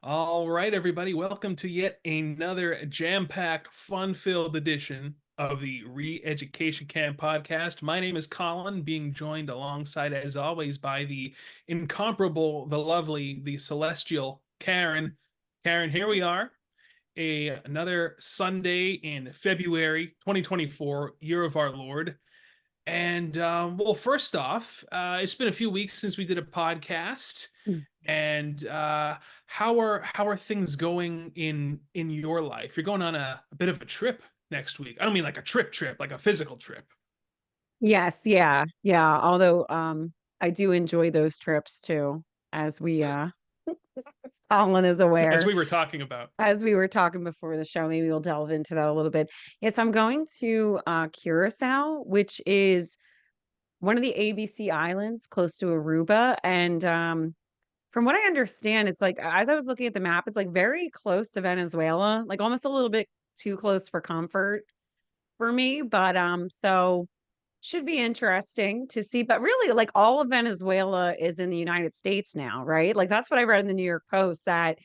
All right, everybody, welcome to yet another jam-packed, fun-filled edition of the ReEducation Camp podcast. My name is Colin, being joined alongside, as always, by the incomparable, the lovely, the celestial Karen. Karen, here we are, another Sunday in February 2024, year of our Lord. And well, first off, it's been a few weeks since we did a podcast, Mm. and how are things going in your life? You're going on a bit of a trip next week. I don't mean like a trip, like a physical trip, Yes, yeah, yeah. Although I do enjoy those trips too, as we Colin is as aware. we were talking about. As we were talking before the show, maybe we'll delve into that a little bit. Yes, I'm going to Curacao, which is one of the ABC islands close to Aruba. And from what I understand, it's like as I was looking at the map, it's like very close to Venezuela, like almost a little bit too close for comfort for me. But so should be interesting to see. But really, like all of Venezuela is in the United States now, right? Like that's what I read in the New York Post that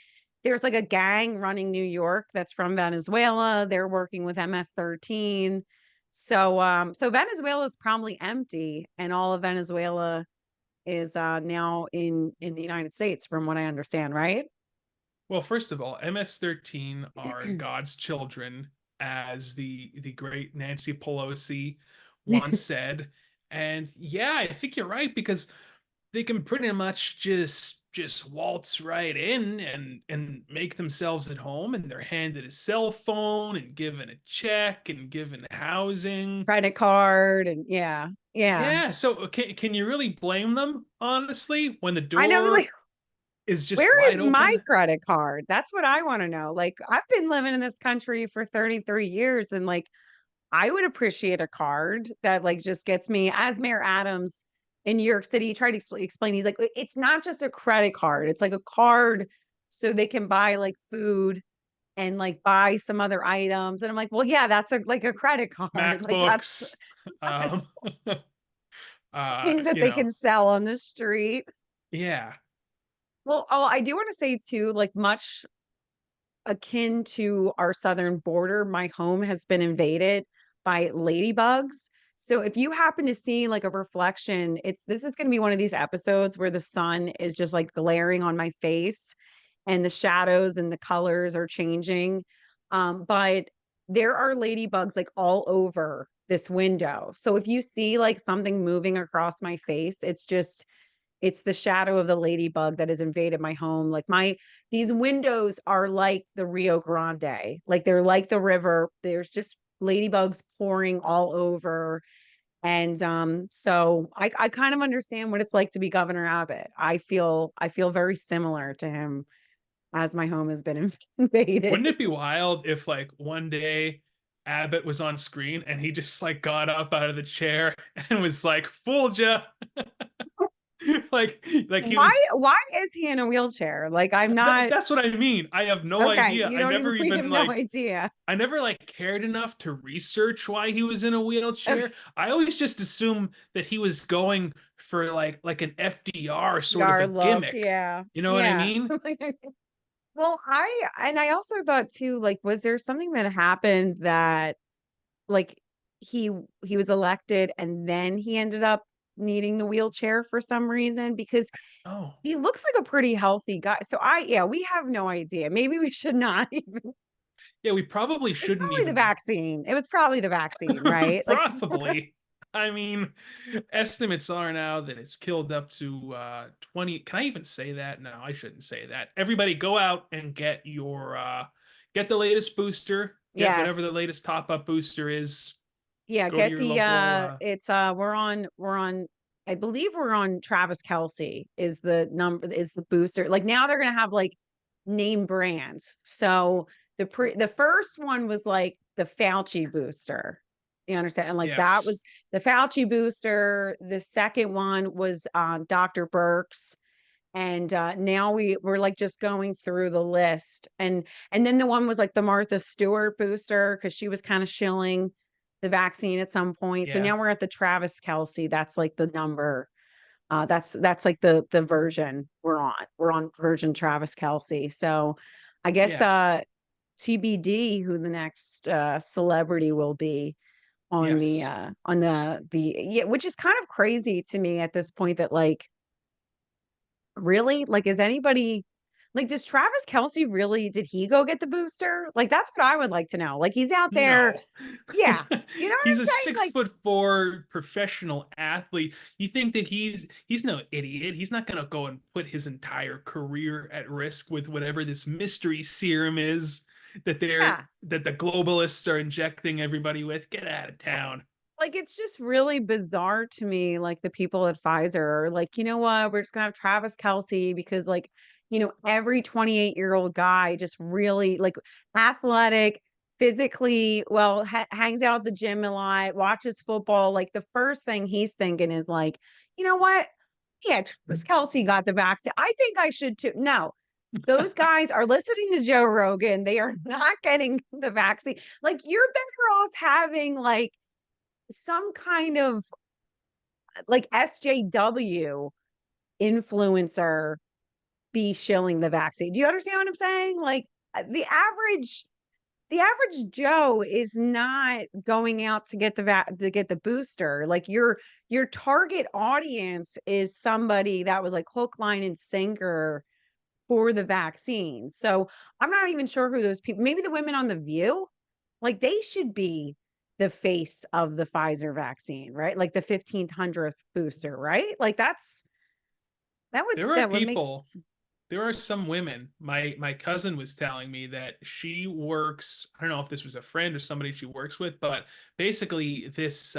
there's like a gang running New York that's from Venezuela. They're working with MS-13. So Venezuela is probably empty, and all of Venezuela is now in the United States, from what I understand, right? Well, first of all, MS-13 are God's children, as the great Nancy Pelosi once said. And yeah, I think you're right because they can pretty much just waltz right in and make themselves at home, and they're handed a cell phone and given a check and given housing. Credit card and yeah, yeah. Yeah, so can you really blame them, honestly, when the I know, like door is just where wide is my open? credit card? That's what I want to know. Like, I've been living in this country for 33 years and like I would appreciate a card that like just gets me as Mayor Adams in New York City tried to explain. He's like, it's not just a credit card, it's like a card so they can buy like food and like buy some other items. And I'm like, well, yeah, that's a like a credit card. Like that's MacBooks, um, things that you they know, can sell on the street. yeah. Well, oh, I do want to say too, like much akin to our southern border, my home has been invaded by ladybugs. So if you happen to see like a reflection, it's this is going to be one of these episodes where the sun is just like glaring on my face and the shadows and the colors are changing. But there are ladybugs like all over this window. So if you see like something moving across my face, it's the shadow of the ladybug that has invaded my home. Like these windows are like the Rio Grande. Like they're like the river. There's just ladybugs pouring all over. And so I kind of understand what it's like to be Governor Abbott. I feel very similar to him as my home has been invaded. Wouldn't it be wild if like one day Abbott was on screen and he just like got up out of the chair and was like, "Fooled ya." like he was. Why is he in a wheelchair? Like I'm not That's what I mean. I have no okay. idea. You don't even we have no idea. I never like cared enough to research why he was in a Okay. wheelchair. I always just assumed that he was going for like an FDR sort of a Yar look, gimmick. yeah. You know what I Yeah. mean? Well, I also thought too, like, was there something that happened that like he he was elected and then he ended up needing the wheelchair for some reason? Because Oh. he looks like a pretty healthy guy. So yeah, we have no idea. Maybe we should not even Yeah, we probably it's shouldn't probably the even. vaccine. It was probably the vaccine, right? Like Possibly. I mean, estimates are now that it's killed up to 20. Can I even say that? No, I shouldn't say that. Everybody go out and get the latest booster, get whatever the yes. latest top-up booster is. Yeah, Go to get your the local it's we're on I believe we're on Travis Kelsey is the number is the booster. Like now they're gonna have like name brands. So the first one was like the Fauci booster. You understand? And like that yes. was the Fauci booster. The second one was Dr. Burke's. And now we're like just going through the list. And then the one was like the Martha Stewart booster because she was kind of shilling the vaccine at some point. So Yeah. now we're at the Travis Kelsey. That's like the number. That's like the version we're on. We're on version Travis Kelce. So I guess Yeah. TBD who the next celebrity will be Yes. on the yeah, which is kind of crazy to me at this point that like really like is anybody like does Travis Kelce really did he go get the booster? Like that's what I would like to know. Like he's out there, No. yeah. You know what He's a I'm saying? six Like foot four professional athlete. You think that he's no idiot. He's not gonna go and put his entire career at risk with whatever this mystery serum is yeah. that the globalists are injecting everybody with. Get out of town. Like, it's just really bizarre to me, like, the people at Pfizer are like, "You know what? We're just gonna have Travis Kelce because, like, every 28-year-old guy just really, like, athletic, physically well, hangs out at the gym a lot, watches football." Like, the first thing he's thinking is like, "You know what? Yeah, Travis Kelce got the vaccine. I think I should too." No. Those guys are listening to Joe Rogan. They are not getting the vaccine. Like, you're better off having, like, some kind of like SJW influencer be shilling the vaccine. Do you understand what I'm saying? Like the average Joe is not going out to get to get the booster. Like your target audience is somebody that was like hook, line, and sinker for the vaccine. So I'm not even sure who those people. Maybe the women on The View, like they should be the face of the Pfizer vaccine, right? Like the 1500th booster, right? Like There are that would make people, there are some women. My cousin was telling me that she works, I don't know if this was a friend or somebody she works with, but basically this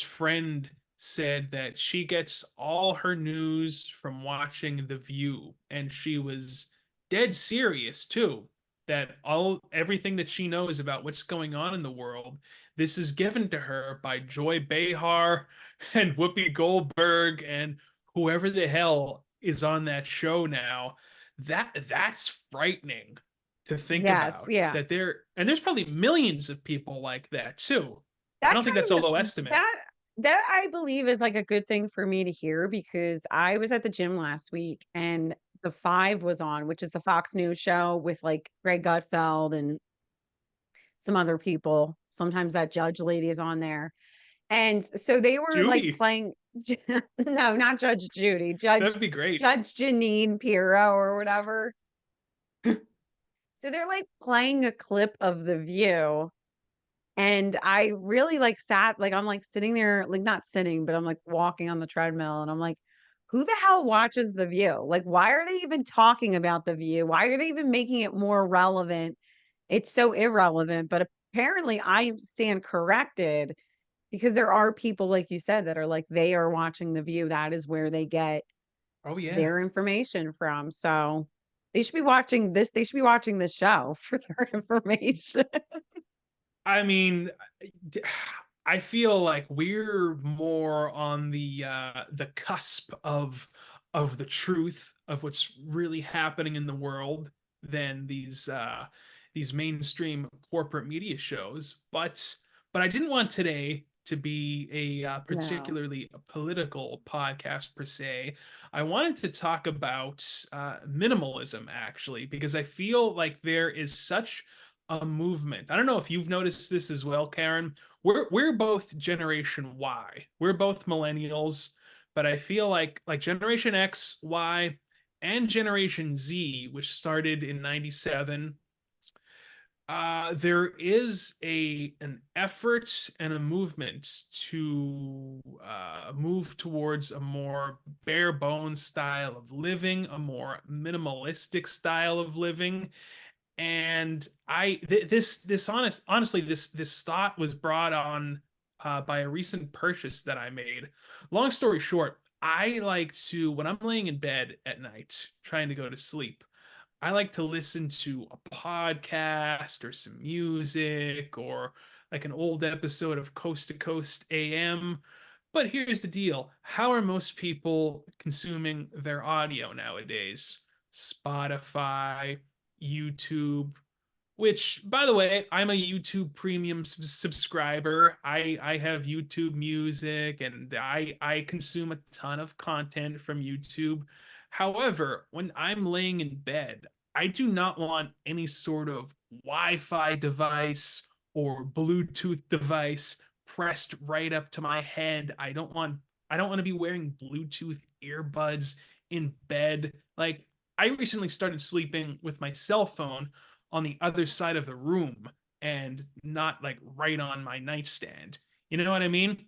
friend said that she gets all her news from watching The View, and she was dead serious too, that all everything that she knows about what's going on in the world, this is given to her by Joy Behar and Whoopi Goldberg and whoever the hell is on that show now. That's frightening to think yes, about, yeah. that there's probably millions of people like that too. I That don't think that's a kind low of estimate. that I believe is like a good thing for me to hear because I was at the gym last week and The Five was on, which is the Fox News show with like Greg Gutfeld and some other people. Sometimes that judge lady is on there. And so they were like Judy, playing no, not Judge Judy, Judge that'd be great. Judge Janine Pirro or whatever. So they're like playing a clip of The View. And I really like sat like I'm like sitting there, like not sitting, but I'm like walking on the treadmill and I'm like, who the hell watches The View? Like, why are they even talking about The View? Why are they even making it more relevant? It's so irrelevant, but apparently I stand corrected because there are people, like you said, that are like, they are watching The View. That is where they get Oh yeah. their information from. So they should be watching this. They should be watching this show for their information. I mean, I feel like we're more on the cusp of the truth of what's really happening in the world than these mainstream corporate media shows. But I didn't want today to be a No. particularly political podcast per se. I wanted to talk about minimalism actually, because I feel like there is such a movement. I don't know if you've noticed this as well, Karen. We're both Generation Y. We're both millennials, but I feel like Generation X, Y, and Generation Z, which started in 97, there is an effort and a movement to move towards a more bare bones style of living, a more minimalistic style of living. And honestly, this thought was brought on by a recent purchase that I made. Long story short, I like to, when I'm laying in bed at night trying to go to sleep, I like to listen to a podcast or some music or like an old episode of Coast to Coast AM. But here's the deal. How are most people consuming their audio nowadays? Spotify, YouTube. Which, by the way, I'm a YouTube premium subscriber. I have YouTube Music, and I consume a ton of content from YouTube. However, when I'm laying in bed, I do not want any sort of Wi-Fi device or Bluetooth device pressed right up to my head. I don't want to be wearing Bluetooth earbuds in bed. Like, I recently started sleeping with my cell phone on the other side of the room and not like right on my nightstand. You know what I mean?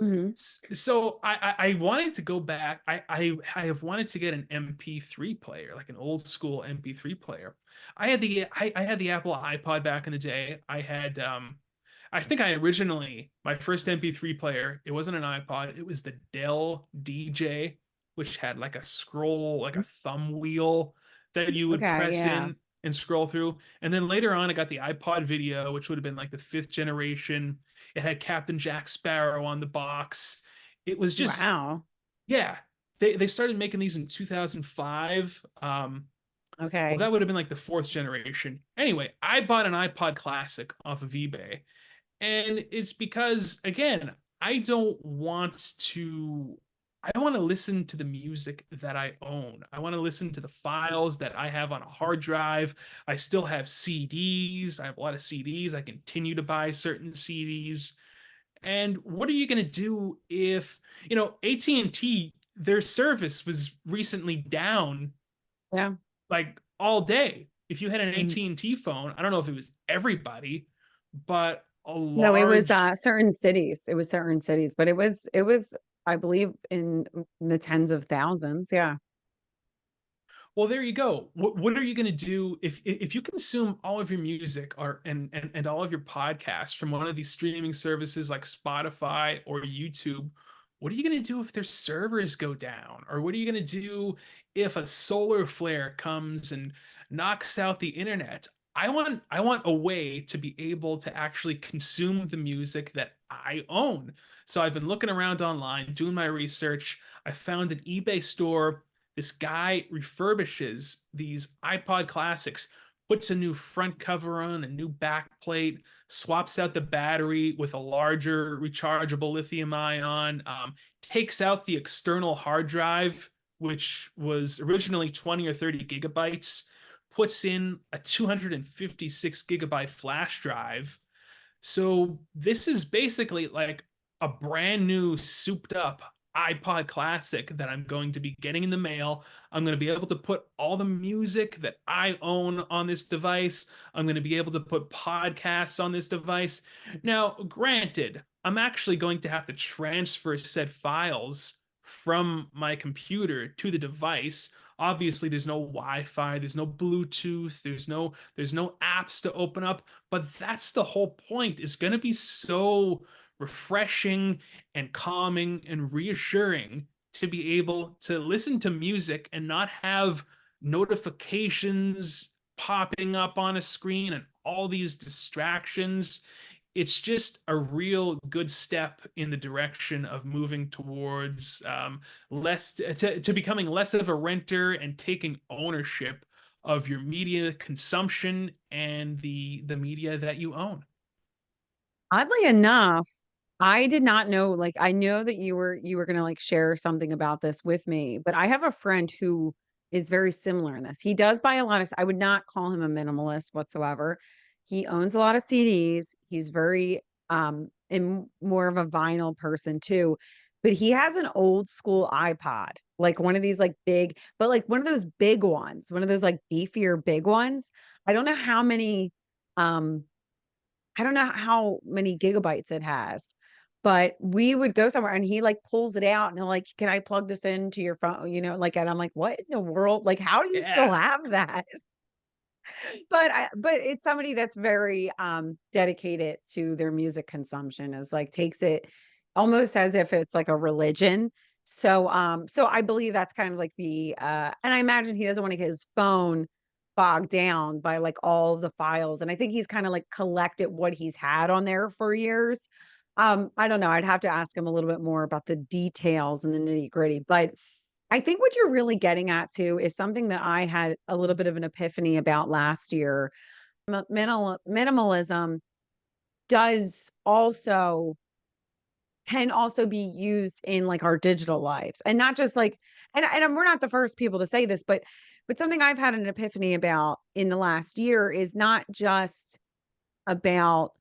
Mhm. So I wanted to go back. I have wanted to get an MP3 player, like an old school MP3 player. I had the Apple iPod back in the day. I think I originally, my first MP3 player, it wasn't an iPod, it was the Dell DJ, which had like a scroll, like a thumb wheel that you would Okay, press yeah. in and scroll through. And then later on, I got the iPod Video, which would have been like the fifth generation. It had Captain Jack Sparrow on the box. It was just, Wow. yeah. They started making these in 2005. Well, Okay. that would have been like the fourth generation. Anyway, I bought an iPod Classic off of eBay, and it's because, again, I don't want to I don't want to listen to the music that I own. I want to listen to the files that I have on a hard drive. I still have CDs. I have a lot of CDs. I continue to buy certain CDs. And what are you going to do if, AT&T, their service was recently down Yeah. like all day. If you had an Mhm. AT&T phone, I don't know if it was everybody, but a No, it was, large. certain cities. It was certain cities, but it was, I believe, in the tens of thousands. Yeah. Well, there you go. What are you going to do if you consume all of your music or and all of your podcasts from one of these streaming services like Spotify or YouTube? What are you going to do if their servers go down? Or what are you going to do if a solar flare comes and knocks out the internet? I want a way to be able to actually consume the music that I own. So I've been looking around online, doing my research. I found an eBay store. This guy refurbishes these iPod Classics, puts a new front cover on, a new back plate, swaps out the battery with a larger rechargeable lithium ion, takes out the external hard drive, which was originally 20 or 30 gigabytes, puts in a 256 gigabyte flash drive. So this is basically like a brand new souped up iPod Classic that I'm going to be getting in the mail. I'm going to be able to put all the music that I own on this device. I'm going to be able to put podcasts on this device. Now, granted, I'm actually going to have to transfer said files from my computer to the device. Obviously, there's no Wi-Fi, there's no Bluetooth, there's no apps to open up, but that's the whole point. It's going to be so refreshing and calming and reassuring to be able to listen to music and not have notifications popping up on a screen and all these distractions. It's just a real good step in the direction of moving towards less to becoming less of a renter and taking ownership of your media consumption and the media that you own. Oddly enough, I did not know, like, I know that you were gonna, like, share something about this with me, but I have a friend who is very similar in this. He does buy a lot of I would not call him a minimalist whatsoever. He owns a lot of CDs. He's very, and more of a vinyl person too, but he has an old school iPod, like one of these, like, big but, like, one of those big ones, one of those, like, beefier big ones. I don't know how many, um I don't know how many gigabytes it has, but we would go somewhere and he like pulls it out and he'll like, "Can I plug this into your phone?" Like, and I'm like, "What in the world? Like, how do you still Yeah. have that?" But it's somebody that's very dedicated to their music consumption, is like takes it almost as if it's like a religion. So I believe that's kind of like the and I imagine he doesn't want to get his phone bogged down by like all the files. And I think he's kind of like collected what he's had on there for years. I don't know. I'd have to ask him a little bit more about the details and the nitty-gritty. But I think what you're really getting at too is something that I had a little bit of an epiphany about last year. minimalism does also can also be used in like our digital lives, and not just like, and we're not the first people to say this, but something I've had an epiphany about in the last year is not just about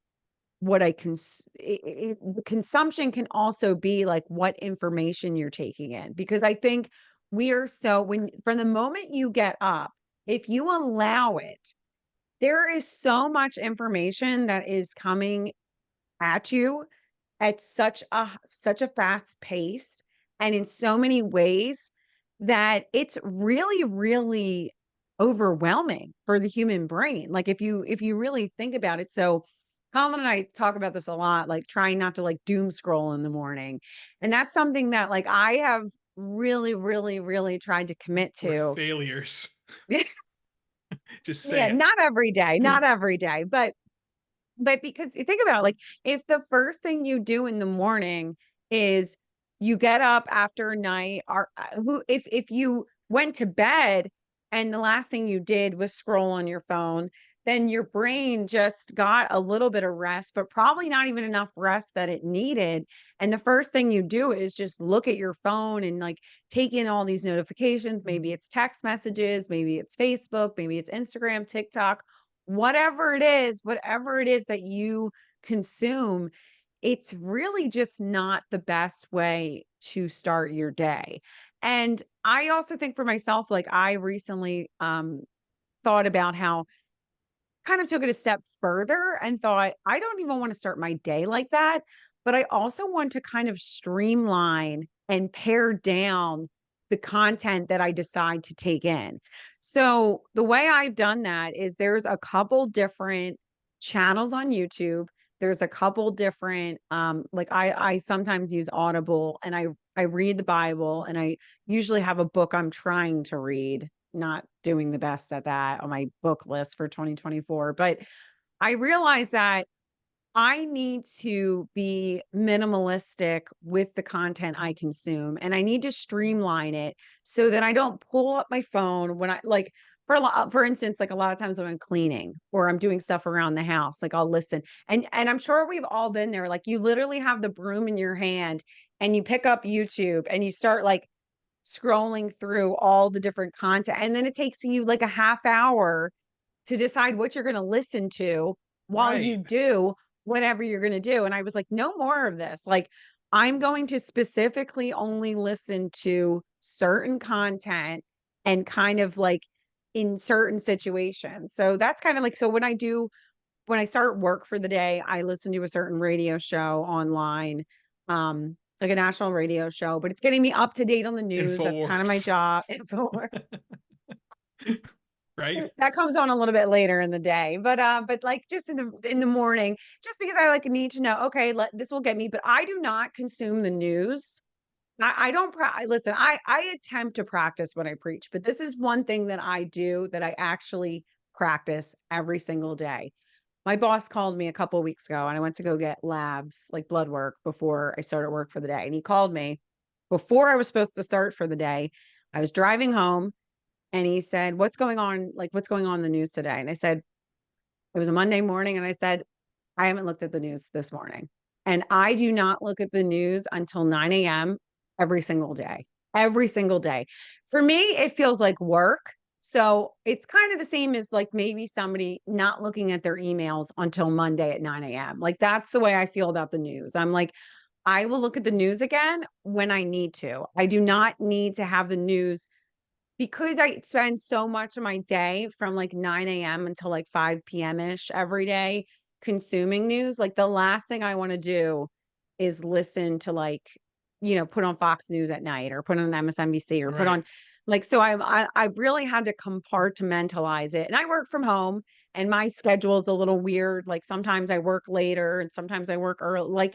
what the consumption can also be like what information you're taking in, because I think we are so, when from the moment you get up, if you allow it, there is so much information that is coming at you at such a fast pace and in so many ways that it's really, really overwhelming for the human brain. Like if you really think about it. So Colin and I talk about this a lot, like trying not to like doom scroll in the morning. And that's something that like I have really, really, really tried to commit We're to. failures. Just Yeah, saying. not every day, not every day, but because you think about it, like if the first thing you do in the morning is you get up after a night, or who if you went to bed and the last thing you did was scroll on your phone, then your brain just got a little bit of rest, but probably not even enough rest that it needed. And the first thing you do is just look at your phone and like take in all these notifications. Maybe it's text messages, maybe it's Facebook, maybe it's Instagram, TikTok, whatever it is that you consume, it's really just not the best way to start your day. And I also think for myself, like I recently thought about how kind of took it a step further and thought, I don't even want to start my day like that. But I also want to kind of streamline and pare down the content that I decide to take in. So the way I've done that is there's a couple different channels on YouTube. There's a couple different like I sometimes use Audible, and I read the Bible, and I usually have a book I'm trying to read, not doing the best at that on my book list for 2024. But I realized that I need to be minimalistic with the content I consume, and I need to streamline it so that I don't pull up my phone when I like, for instance, like a lot of times when I'm cleaning or I'm doing stuff around the house, like I'll listen. And I'm sure we've all been there. Like you literally have the broom in your hand and you pick up YouTube and you start like scrolling through all the different content. And then it takes you like a half hour to decide what you're going to listen to while you Right. do whatever you're going to do. And I was like, no more of this. Like, I'm going to specifically only listen to certain content and kind of like in certain situations. So that's kind of like, so when I start work for the day, I listen to a certain radio show online, like a national radio show, but it's getting me up to date on the news. That's kind of my Infowars. job. Info Right. that comes on a little bit later in the day, but like just in the morning, just because I like need to know, okay, this will get me, but I do not consume the news. I don't listen, I attempt to practice what I preach, but this is one thing that I do that I actually practice every single day. My boss called me a couple of weeks ago and I went to go get labs, like blood work, before I started work for the day. And he called me before I was supposed to start for the day. I was driving home and he said, "What's going on? Like, what's going on in the news today?" And I said, it was a Monday morning. And I said, I haven't looked at the news this morning. And I do not look at the news until 9 a.m. every single day. Every single day. For me, it feels like work. So it's kind of the same as like maybe somebody not looking at their emails until Monday at 9 a.m. Like that's the way I feel about the news. I'm like, I will look at the news again when I need to. I do not need to have the news because I spend so much of my day from like 9 a.m. until like 5 p.m. ish every day consuming news. Like the last thing I want to do is listen to like, put on Fox News at night or put on MSNBC or put Right. on like, so I really had to compartmentalize it. And I work from home and my schedule is a little weird. Like sometimes I work later and sometimes I work early. Like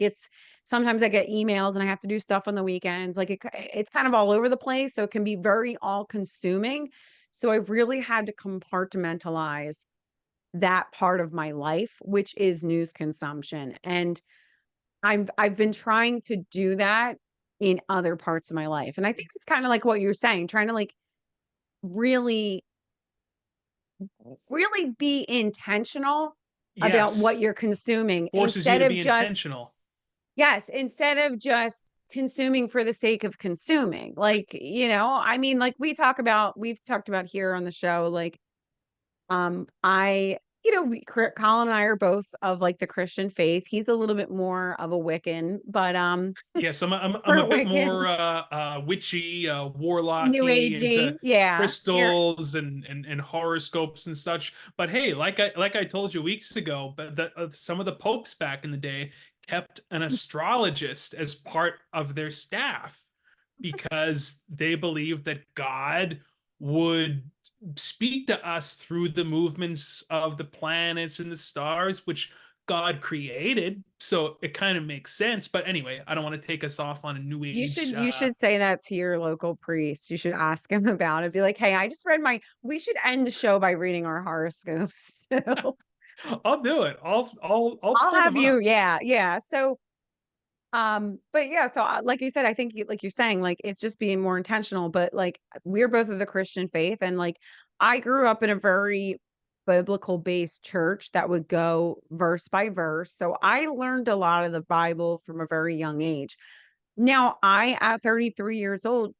sometimes I get emails and I have to do stuff on the weekends. Like it's kind of all over the place. So it can be very all consuming. So I really had to compartmentalize that part of my life, which is news consumption. And I've been trying to do that in other parts of my life. And I think it's kind of like what you're saying, trying to like really really be intentional about what Yes. you're consuming Forces you instead to of be just intentional. yes, instead of just consuming for the sake of consuming. Like, I mean, like we've talked about here on the show, like, Colin and I are both of like the Christian faith. He's a little bit more of a Wiccan, but Yes, I'm a we're bit Wiccan, more witchy, new warlocky, agey. into Yeah. You're crystals and horoscopes and such. But hey, like I told you weeks ago, but some of the popes back in the day kept an astrologist as part of their staff because they believed that God would speak to us through the movements of the planets and the stars, which God created, so it kind of makes sense. But anyway, I don't want to take us off on a new age. you should say that to your local priest. You should ask him about it. Be like, "Hey, I just read my." We should end the show by reading our horoscopes. So I'll do it. I'll I'll pull have them you. up. Yeah, yeah. So, but yeah. So, like you said, I think, like you're saying, like it's just being more intentional. But like we're both of the Christian faith, and like I grew up in a very biblical based church that would go verse by verse. So I learned a lot of the Bible from a very young age. Now, I, at 33 years old,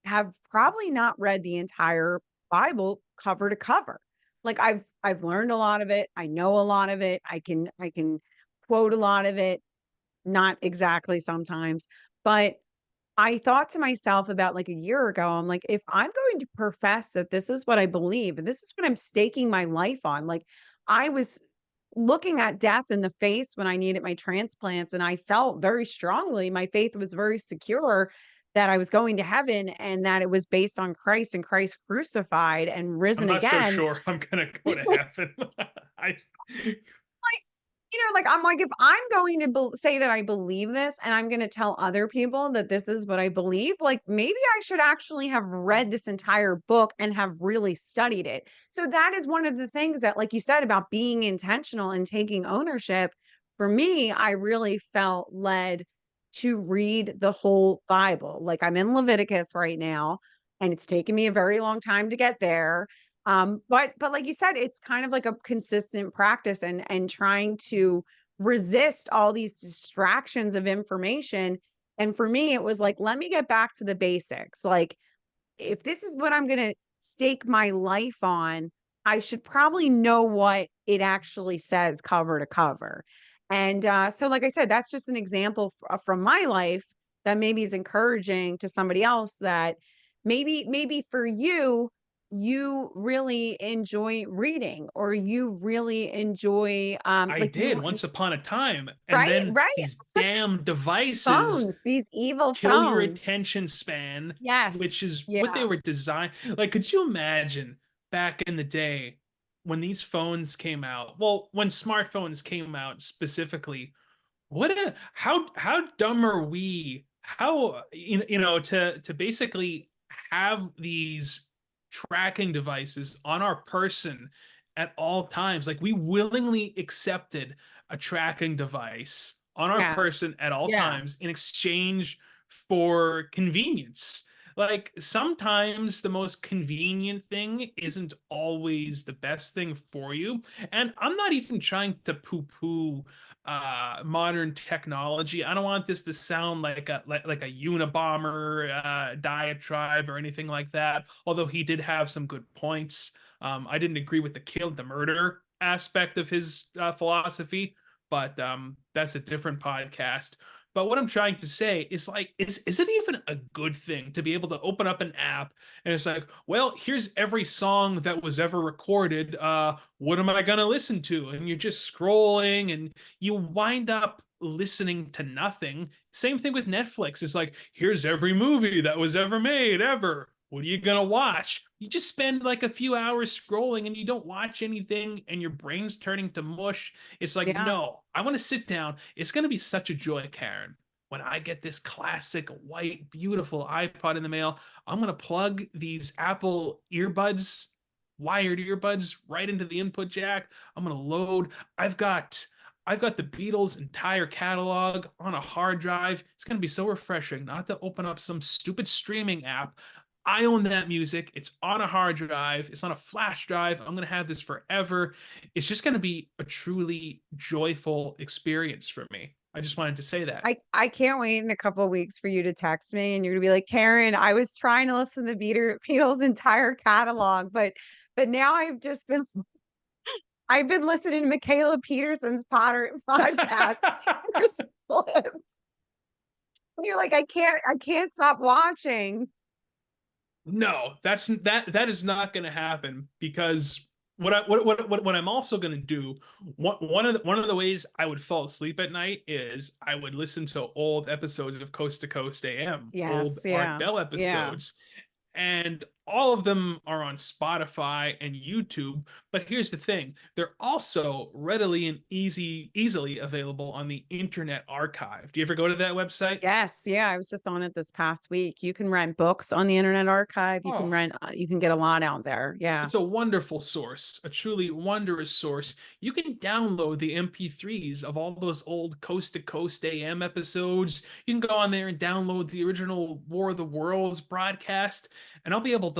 have probably not read the entire Bible cover to cover. Like I've learned a lot of it. I know a lot of it. I can quote a lot of it, not exactly sometimes, but I thought to myself about like a year ago, I'm like, if I'm going to profess that this is what I believe and this is what I'm staking my life on, like I was looking at death in the face when I needed my transplants, and I felt very strongly, my faith was very secure that I was going to heaven and that it was based on Christ and Christ crucified and I'm risen not so again. sure I'm gonna go to heaven. I Like, I'm like, if I'm going to say that I believe this and I'm going to tell other people that this is what I believe, like maybe I should actually have read this entire book and have really studied it. So that is one of the things that, like you said, about being intentional and taking ownership. For me, I really felt led to read the whole Bible. Like I'm in Leviticus right now, and it's taken me a very long time to get there, but like you said, it's kind of like a consistent practice and trying to resist all these distractions of information. And for me, it was like, let me get back to the basics. Like, if this is what I'm going to stake my life on, I should probably know what it actually says cover to cover. And so, like I said, that's just an example from my life that maybe is encouraging to somebody else that maybe for you, you really enjoy reading or you really enjoy I like did once upon a time, and right, then right, these damn devices phones, these evil kill your phones. attention span, which Yes, is what they yeah, were designed. Like, could you imagine back in the day when these phones came out? Well, when smartphones came out specifically, how dumb are we? How to basically have these tracking devices on our person at all times. Like we willingly accepted a tracking device on our yeah, person at all yeah, times in exchange for convenience. Like sometimes the most convenient thing isn't always the best thing for you. And I'm not even trying to poo-poo modern technology. I don't want this to sound like a Unabomber diatribe or anything like that. Although he did have some good points. I didn't agree with the murder aspect of his philosophy, but that's a different podcast. But what I'm trying to say is like, is it even a good thing to be able to open up an app and it's like, well, here's every song that was ever recorded. What am I gonna listen to? And you're just scrolling and you wind up listening to nothing. Same thing with Netflix. It's like, here's every movie that was ever made ever. What are you gonna watch? You just spend like a few hours scrolling and you don't watch anything and your brain's turning to mush. It's like, yeah. no, I want to sit down. It's gonna be such a joy, Karen. When I get this classic white, beautiful iPod in the mail, I'm gonna plug these Apple earbuds, wired earbuds, right into the input jack. I'm gonna load. I've got I've got the Beatles' entire catalog on a hard drive. It's going to be so refreshing not to open up some stupid streaming app. I own that music. It's on a hard drive. It's on a flash drive. I'm going to have this forever. It's just going to be a truly joyful experience for me. I just wanted to say that. I can't wait in a couple of weeks for you to text me and you're gonna be like, Karen, I was trying to listen to Beatles entire catalog, but now I've been listening to Michaela Peterson's Potter podcast. There's clips. And you're like, I can't stop watching. No, that is not going to happen because what I'm also going to do, one of the ways I would fall asleep at night is I would listen to old episodes of Coast to Coast AM, old Yes, Art yeah. Bell Yeah. episodes, and all of them are on Spotify and YouTube. But here's the thing, they're also readily and easily available on the Internet Archive. Do you ever go to that website? Yes, yeah, I was just on it this past week. You can rent books on the Internet Archive. Oh, You can get a lot out there. Yeah. it's a wonderful source, a truly wondrous source. You can download the MP3s of all those old Coast to Coast AM episodes. You can go on there and download the original War of the Worlds broadcast, and I'll be able to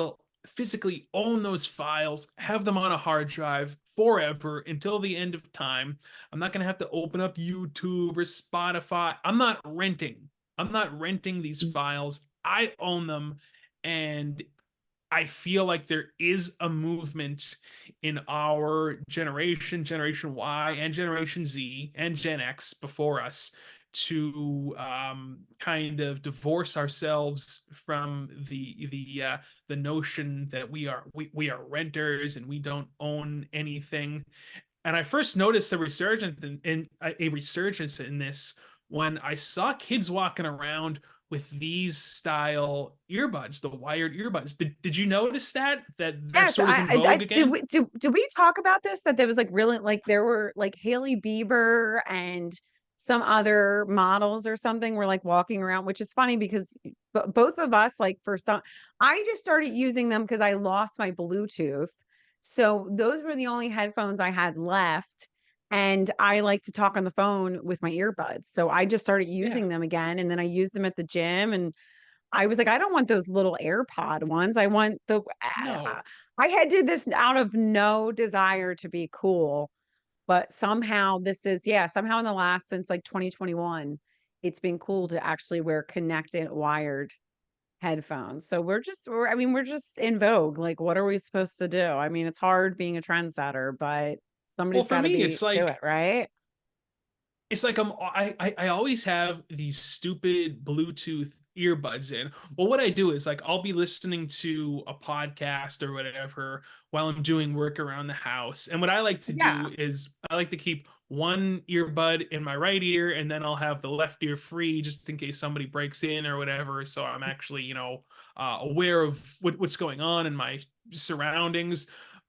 physically own those files, have them on a hard drive forever until the end of time. I'm not going to have to open up YouTube or Spotify. I'm not renting these files. I own them, and I feel like there is a movement in our generation, Generation Y, and Generation Z, and Gen X before us to kind of divorce ourselves from the notion that we are renters and we don't own anything. And I first noticed a resurgence in a resurgence in this when I saw kids walking around with these style earbuds, the wired earbuds. Did you notice that they're Yes, sort of in vogue did again? did we talk about this? That there was like really like there were like Haley Bieber and some other models or something were like walking around, which is funny because both of us like for some, I just started using them because I lost my Bluetooth. So those were the only headphones I had left. And I like to talk on the phone with my earbuds. So I just started Yeah. using them again. And then I used them at the gym and I was like, I don't want those little AirPod ones. I want No. I had did this out of no desire to be cool, but somehow this is, yeah, somehow in the last since like 2021, it's been cool to actually wear connected wired headphones. So I mean, we're just in vogue. Like, what are we supposed to do? I mean, it's hard being a trendsetter, but Well, somebody's for got to me, do it, right? it's like I always have these stupid Bluetooth earbuds in. Well, what I do is like I'll be listening to a podcast or whatever while I'm doing work around the house. And what I like to Yeah. do is I like to keep one earbud in my right ear and then I'll have the left ear free just in case somebody breaks in or whatever. So I'm actually, aware of what's going on in my surroundings.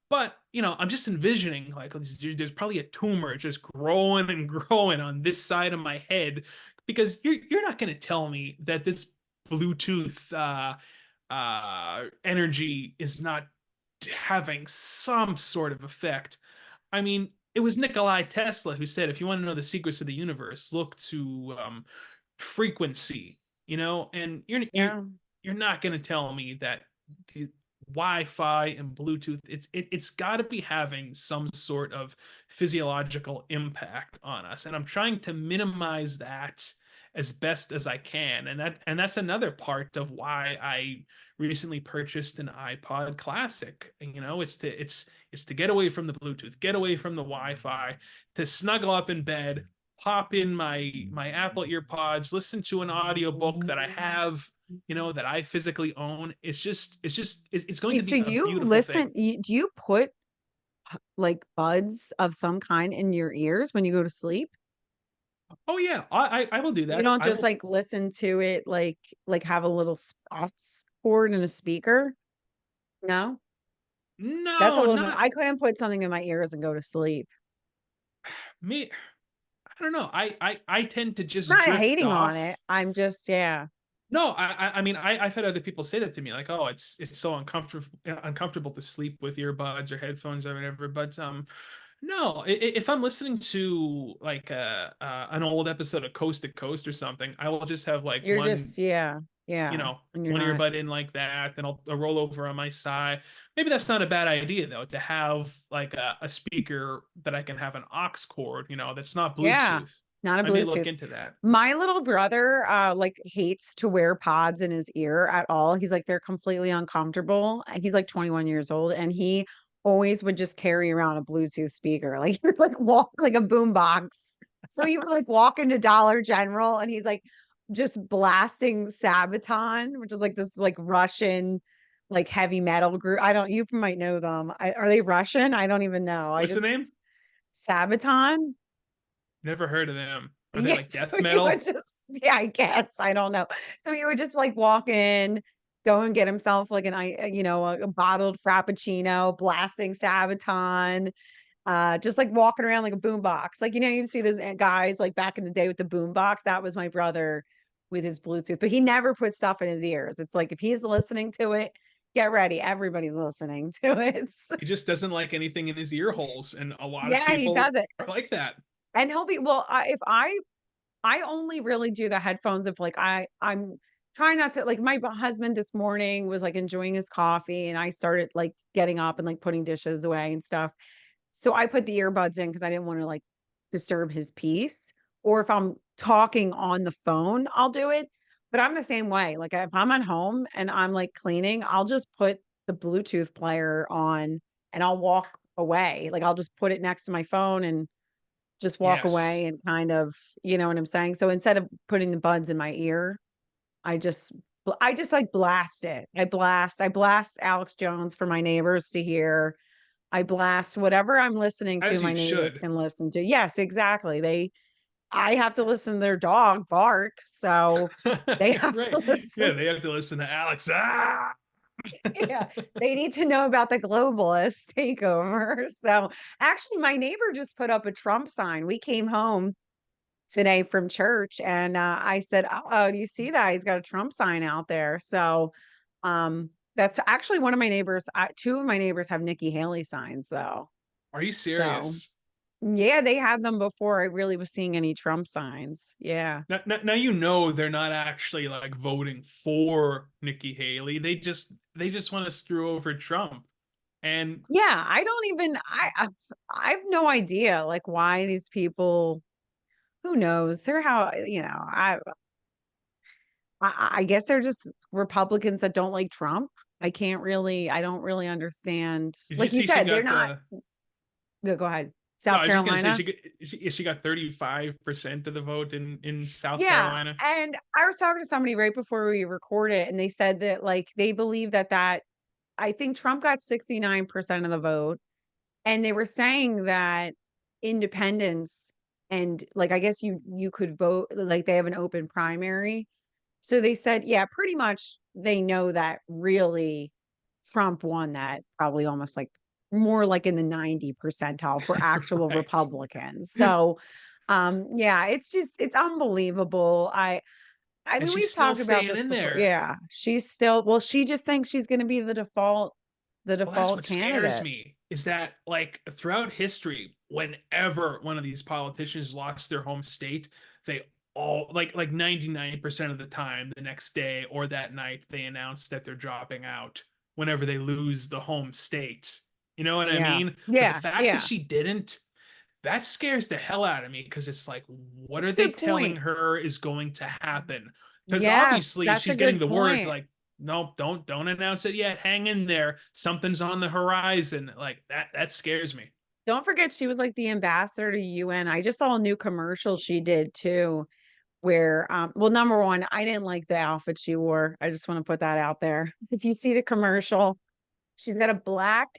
But I'm just envisioning like there's probably a tumor just growing and growing on this side of my head because you're not going to tell me that this Bluetooth energy is not having some sort of effect. I mean, it was Nikolai Tesla who said, if you want to know the secrets of the universe, look to frequency. And Yeah. you're not going to tell me that the Wi-Fi and Bluetooth, it's got to be having some sort of physiological impact on us, and I'm trying to minimize that as best as I can, and that's another part of why I recently purchased an iPod Classic. It's to get away from the Bluetooth, get away from the Wi-Fi, to snuggle up in bed, pop in my Apple EarPods, listen to an audiobook that I have, that I physically own. It's going to Wait, so be a you beautiful thing. listen, do you put like buds of some kind in your ears when you go to sleep? Oh yeah, I will do You that. don't I just will. like listen to it like have a little aux cord and a speaker? No? That's a No, little bit not I couldn't put something in my ears and go to sleep. me. I don't know. I tend to just Not drift hating on off. it. I'm just yeah. No, I mean I've had other people say that to me, like, oh, it's so uncomfortable to sleep with earbuds or headphones or whatever. But no, if I'm listening to like an old episode of Coast to Coast or something, I will just have like You're just yeah. you Yeah. know, And you're one not, earbud in like that, then I'll roll over on my side. Maybe that's not a bad idea though, to have like a speaker that I can have an aux cord, you know, that's not yeah, Bluetooth. not a I may look Bluetooth. into that. My little brother, like hates to wear pods in his ear at all. He's like, they're completely uncomfortable. And he's like 21 years old and he always would just carry around a Bluetooth speaker. Like he would like walk like a boom box. So he would like walk into Dollar General and he's like just blasting Sabaton, which is like this like Russian like heavy metal group. I don't, you might know them. Are they Russian? I don't even know. I What's the name? just Sabaton. Never heard of them. Are they Yeah, like so death he would metal? just, yeah, I guess, I don't know. So he would just like walk in, go and get himself like a bottled Frappuccino, blasting Sabaton, just like walking around like a boombox. Like, you'd see those guys like back in the day with the boombox. That was my brother with his Bluetooth, but he never put stuff in his ears. It's like if he's listening to it, get ready. Everybody's listening to it. He just doesn't like anything in his ear holes, and a lot of Yeah, he does people it. are like that. And he'll be, well, if I only really do the headphones if like I'm trying not to like my husband this morning was like enjoying his coffee and I started like getting up and like putting dishes away and stuff. So I put the earbuds in because I didn't want to like disturb his peace. Or if I'm talking on the phone, I'll do it. But I'm the same way. Like if I'm at home and I'm like cleaning, I'll just put the Bluetooth player on and I'll walk away. Like I'll just put it next to my phone and just walk Yes. away and kind of, you know what I'm saying? So instead of putting the buds in my ear, I just I just like blast it. I blast Alex Jones for my neighbors to hear. I blast whatever I'm listening to, As my you neighbors should. can listen to. Yes, exactly. I have to listen to their dog bark, so they have Right. to Yeah, listen. they have to listen to Alex. Ah! Yeah, they need to know about the globalist takeover. So actually, my neighbor just put up a Trump sign. We came home today from church and I said, "Oh, do you see that? He's got a Trump sign out there." So that's actually one of my neighbors. Two of my neighbors have Nikki Haley signs though. Are you So serious? yeah, they had them before I really was seeing any Trump signs. Yeah. Now you know they're not actually like voting for Nikki Haley. They just want to screw over Trump. And Yeah, I don't even I've no idea like why these people, who knows? They're how, I guess they're just Republicans that don't like Trump. I don't really understand. did you Like you see she said, they're got not, go ahead. no, South I was just gonna say Carolina. she got 35% of the vote in South Yeah. Carolina. And I was talking to somebody right before we recorded, and they said that like they believe that I think Trump got 69% of the vote. And they were saying that independents and like I guess you could vote, like they have an open primary. So they said, yeah, pretty much they know that really Trump won that probably almost like more like in the 90 percentile for actual Right. Republicans. So yeah, it's unbelievable. I And mean, she's we've still talked about staying this in before. there. Yeah, she's still, well, she just thinks she's going to be the Well, that's default what scares candidate. me is that like throughout history, whenever one of these politicians lost their home state, they all like 99% of the time the next day or that night they announce that they're dropping out whenever they lose the home state. You know what I Yeah. mean? But the Yeah. fact that Yeah. she didn't, that scares the hell out of me because it's like, what That's are a they good telling point. her is going to happen? Because Yes, obviously that's a she's getting good the word point. like, no, don't announce it yet. Hang in there. Something's on the horizon. Like that scares me. Don't forget she was like the ambassador to UN. I just saw a new commercial she did too, where well, number one, I didn't like the outfit she wore. I just want to put that out there. If you see the commercial, she's got a black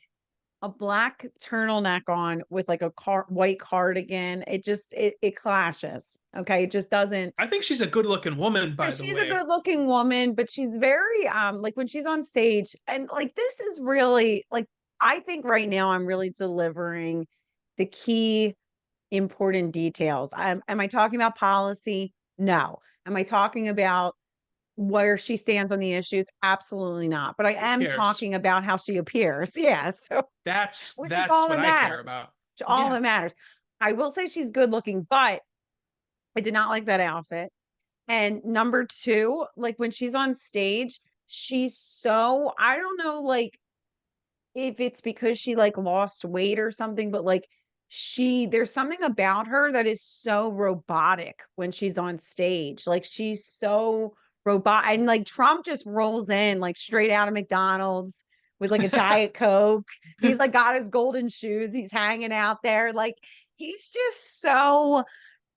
turtleneck on with like a white cardigan. It clashes. Okay. It just doesn't. I think she's a good-looking woman, Yeah, by the she's a way. good looking woman, but she's very like when she's on stage and like this is really like I think right now I'm really delivering the key important details. Am I talking about policy? No. Am I talking about where she stands on the issues? Absolutely not. But I Who am cares? talking about how she appears. Yeah. So That's which is that's all what that I care matters. about. All Yeah. that matters. I will say she's good looking, but I did not like that outfit. And number 2, like, when she's on stage, she's so I don't know, like, if it's because she, like, lost weight or something, but, like, there's something about her that is so robotic when she's on stage, like, she's so robot and, like, Trump just rolls in, like, straight out of McDonald's with, like, a Diet Coke. He's, like, got his golden shoes, he's hanging out there, like, he's just so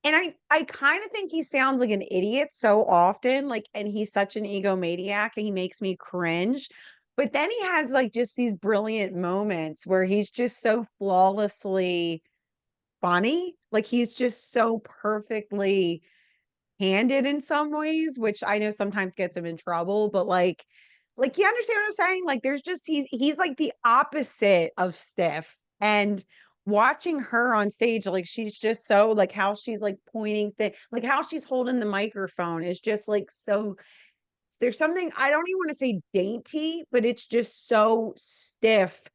and I kinda think he sounds like an idiot so often, like, and he's such an egomaniac, and he makes me cringe, but then he has, like, just these brilliant moments where he's just so flawlessly funny, like, he's just so perfectly handed in some ways, which I know sometimes gets him in trouble, but, you understand what I'm saying? Like, there's just he's like the opposite of stiff, and watching her on stage, like, she's just so like, how she's, like, pointing like, how she's holding the microphone is just, like, so there's something I don't even wanna say dainty, but it's just so stiff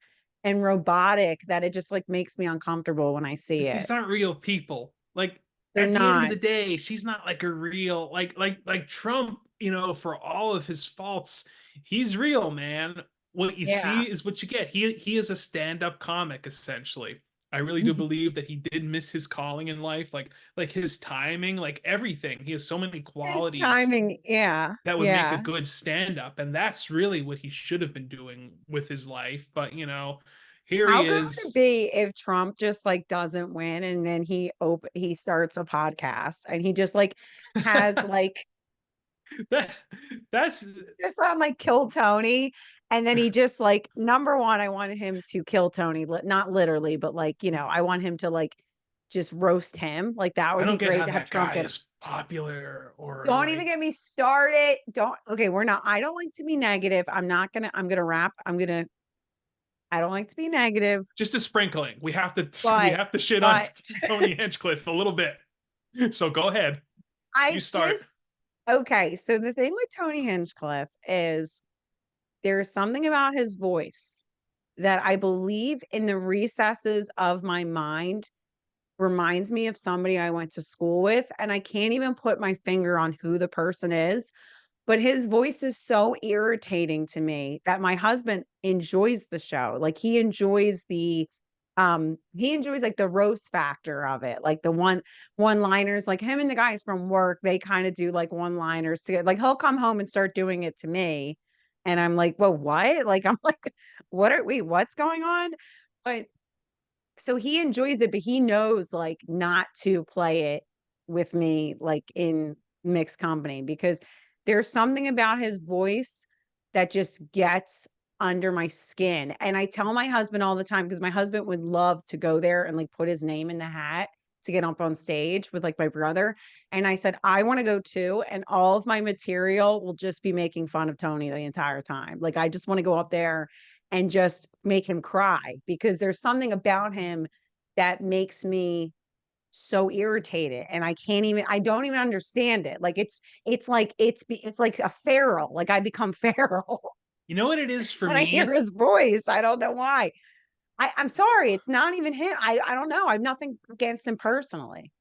and robotic that it just, like, makes me uncomfortable when I see 'Cause it. these aren't real people. Like, They're at the end of not. the day, she's not like a real like Trump, you know, for all of his faults, he's real, man. What you Yeah. see is what you get. He is a stand-up comic, essentially. I really do Mhm. believe that he did miss his calling in life, like his timing, like everything. He has so many His qualities timing, yeah, that would make a yeah. good stand-up, and that's really what he should have been doing with his life, but, you know, here How he good would it is. be if Trump just, like, doesn't win and then he starts a podcast and he just, like, has, like That that's just on, like, Kill Tony, and then he just, like number 1, I want him to kill Tony, not literally, but, like, I want him to, like, just roast him, like, that I would be don't get great how to have that Trump guy get is popular or don't even like get me started, don't okay, we're not I don't like to be negative, I'm gonna wrap I don't like to be negative, just a sprinkling. We but have to shit on but Tony Hinchcliffe a little bit. So go ahead. You I start. just okay, so the thing with Tony Hinchcliffe is there's something about his voice that I believe in the recesses of my mind reminds me of somebody I went to school with, and I can't even put my finger on who the person is, but his voice is so irritating to me that my husband enjoys the show. Like, he enjoys, like, the roast factor of it, like, the one-liners, like, him and the guys from work, they kinda do, like, one-liners together like, he'll come home and start doing it to me, and I'm like, "Well, what?" Like, I'm like, what's going on?" But so he enjoys it, but he knows, like, not to play it with me, like, in mixed company because there's something about his voice that just gets under my skin, and I tell my husband all the time because my husband would love to go there and, like, put his name in the hat to get up on stage with, like, my brother, and I said, "I wanna go too, and all of my material will just be making fun of Tony the entire time." Like, I just wanna go up there and just make him cry because there's something about him that makes me so irritated and I don't even understand it. Like it's like a feral. Like I become feral You know what it is for when I hear me? his voice. I don't know why. I'm sorry, it's not even him. I don't know. I've nothing against him personally.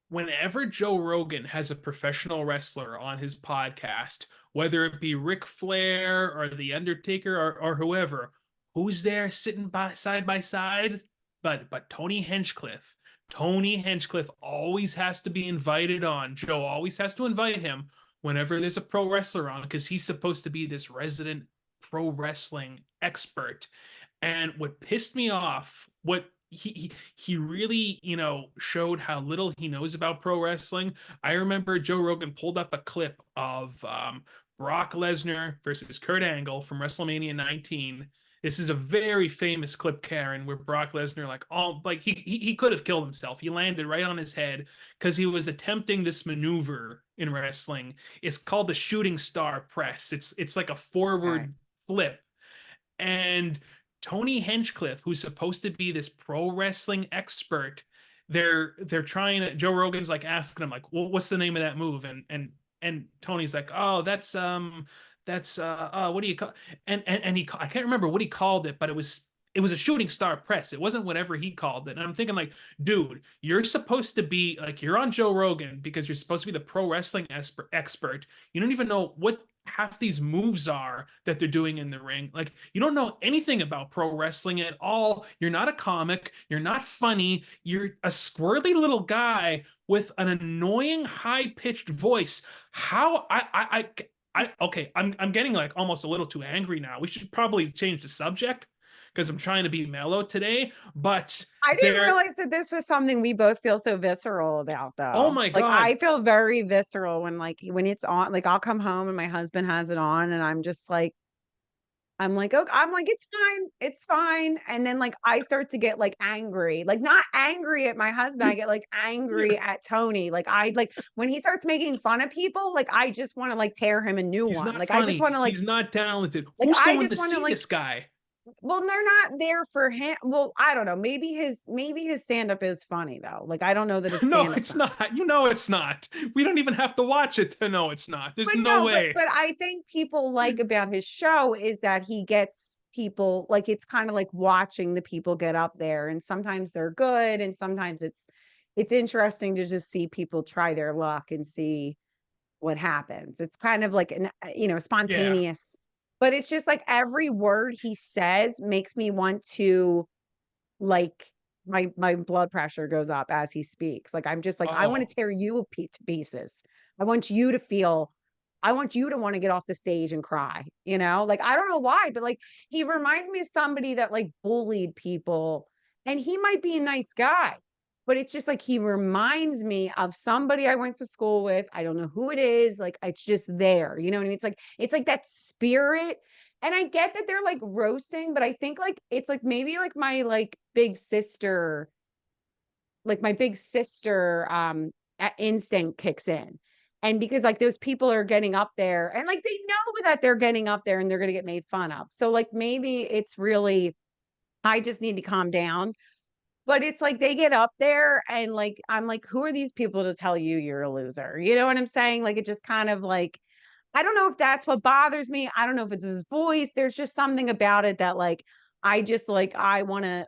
Whenever Joe Rogan has a professional wrestler on his podcast, whether it be Ric Flair or The Undertaker or whoever, who's there sitting by side? But Tony Hinchcliffe. Tony Hinchcliffe always has to be invited on. Joe always has to invite him whenever there's a pro wrestler on because he's supposed to be this resident pro wrestling expert. And what pissed me off, what he really, you know, showed how little he knows about pro wrestling. I remember Joe Rogan pulled up a clip of Brock Lesnar versus Kurt Angle from WrestleMania 19. This is a very famous clip, Karen, where Brock Lesnar like he could have killed himself. He landed right on his head because he was attempting this maneuver in wrestling. It's called the shooting star press. It's like a Okay. forward flip and Tony Hinchcliffe, who's supposed to be this pro wrestling expert, they're trying to. Joe Rogan's like asking him like, well, "What's the name of that move?" And Tony's like, "Oh, that's what do you call?" And he I can't remember what he called it, but it was a shooting star press. It wasn't whatever he called it. And I'm thinking like, dude, you're supposed to be like, you're on Joe Rogan because you're supposed to be the pro wrestling expert. You don't even know what half these moves are that they're doing in the ring. Like, you don't know anything about pro wrestling at all. You're not a comic. You're not funny. You're a squirrely little guy with an annoying high pitched voice. How okay, I'm getting like almost a little too angry now. We should probably change the subject because I'm trying to be mellow today. But I didn't there, realize that this was something we both feel so visceral about, oh though. my Like, God, I feel very visceral when, like, when it's on. Like, I'll come home and my husband has it on, and I'm just like, okay, I'm like, it's fine. And then like I start to get like angry, like not angry at my husband. I get like angry yeah, at Tony. Like I like when he starts making fun of people, like I just want to like tear him a new he's one. not Like I just funny. want to He's not talented. like Who's I going just to want to see like this guy? well, they're not there for him. Well, I don't know. Maybe his stand-up is funny though. Like I don't know that his No, stand-up's it's not. not. You know it's not. We don't even have to watch it to know it's not. There's But no no, way. but I think people like about his show is that he gets people like it's kind of like watching the people get up there, and sometimes they're good and sometimes it's interesting to just see people try their luck and see what happens. It's kind of like an Yeah. spontaneous, but it's just like every word he says makes me want to like my blood pressure goes up as he speaks. Like I'm just like I want Oh, to tear you to pieces. I want you to feel I want you to want to get off the stage and cry, you know? Like I don't know why, but like he reminds me of somebody that like bullied people and he might be a nice guy. But it's just like he reminds me of somebody I went to school with. I don't know who it is. Like it's just there. You know what I mean? It's like that spirit, and I get that they're like roasting, but I think like it's like maybe like my like big sister, like my big sister instinct kicks in. And because like those people are getting up there and like they know that they're getting up there and they're going to get made fun of. So like maybe it's really I just need to calm down. But it's like they get up there and like I'm like, who are these people to tell you you're a loser? You know what I'm saying? Like it just kind of like I don't know if that's what bothers me. I don't know if it's his voice. There's just something about it that like I just like I want to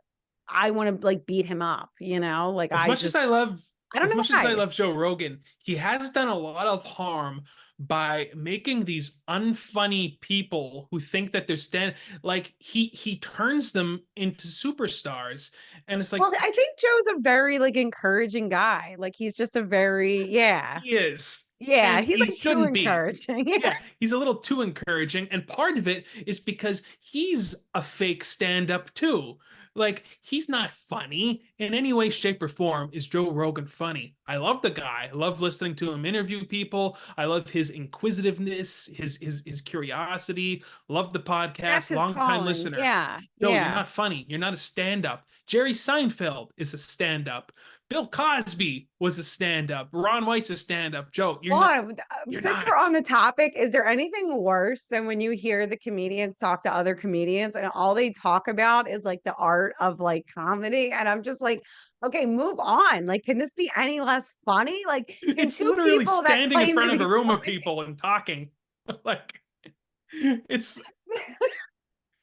like beat him up, you know? Like as much as I love, I don't as know much as I why. love Joe Rogan, he has done a lot of harm by making these unfunny people who think that they're like he turns them into superstars, and it's Well, like I think Joe's a very like encouraging guy. Like he's just a very yeah. he is, Yeah, and he's he like too shouldn't be. encouraging. Yeah. Yeah, he's a little too encouraging, and part of it is because he's a fake stand-up too. Like he's not funny in any way, shape, or form. Is Joe Rogan funny? I love the guy. I love listening to him interview people. I love his inquisitiveness, his curiosity. Love the That's podcast. his Long time calling. listener. Yeah. Joe, you're Yeah. not funny. You're not a stand-up. Jerry Seinfeld is a stand-up. Bill Cosby was a stand-up. Ron White's a stand-up. Joe, you're not. Well, You're since we're on not. the topic, is there anything worse than when you hear the comedians talk to other comedians and all they talk about is like the art of like comedy? And I'm just like, okay, move on. Like, can this be any less funny? Like, can It's two literally people that standing in claim to front of a be room of funny people and talking. Like it's like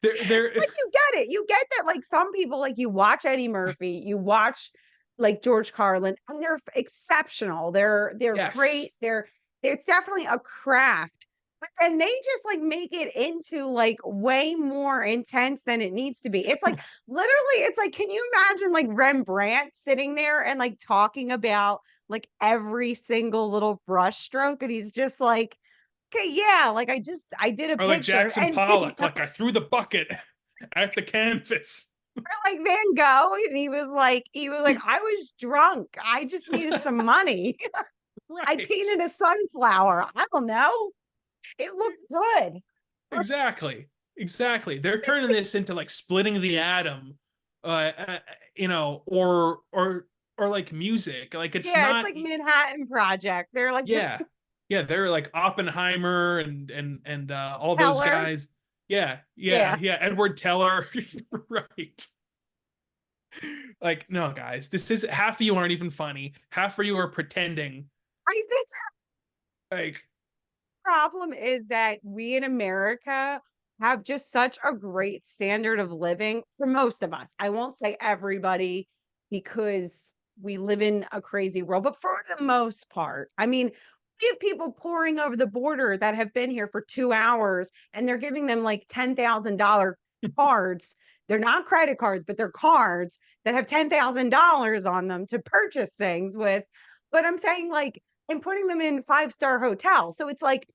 they're you get it. You get that like some people like you watch Eddie Murphy, you watch like George Carlin, and they're exceptional. They're great. yes. They're it's definitely a craft. But then they just like make it into like way more intense than it needs to be. It's like literally, it's like, can you imagine like Rembrandt sitting there and like talking about like every single little brush stroke? And he's just like, okay, yeah, like I did a Or like picture Jackson and Pollock, like I threw the bucket at the canvas. like Van Gogh, and he was like, I was drunk. I just needed some money. I Right. painted a sunflower. I don't know. It looked good. Exactly. Exactly. They're It's turning this into like splitting the atom, or like music. Like it's yeah, it's not. like Manhattan Project. They're like Yeah. Yeah, they're like Oppenheimer and all those Teller. guys. Yeah, yeah, Yeah. yeah. Edward Teller. Right. Like, no, guys, this is half of you aren't even funny. Half of you are pretending. I think Like, the problem is that we in America have just such a great standard of living for most of us. I won't say everybody because we live in a crazy world, but for the most part, I mean, we have people pouring over the border that have been here for 2 hours and they're giving them like $10,000 cards. They're not credit cards, but they're cards that have $10,000 on them to purchase things with. But I'm saying like, and putting them in five-star hotels. So it's like,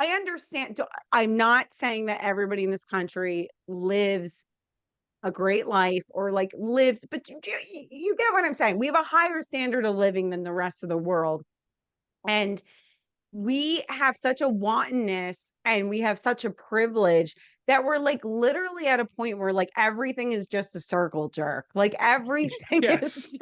I understand. I'm not saying that everybody in this country lives a great life or like lives, but you get what I'm saying. We have a higher standard of living than the rest of the world. And we have such a wantonness and we have such a privilege that we're like literally at a point where like everything is just a circle jerk. Like everything is Yes. just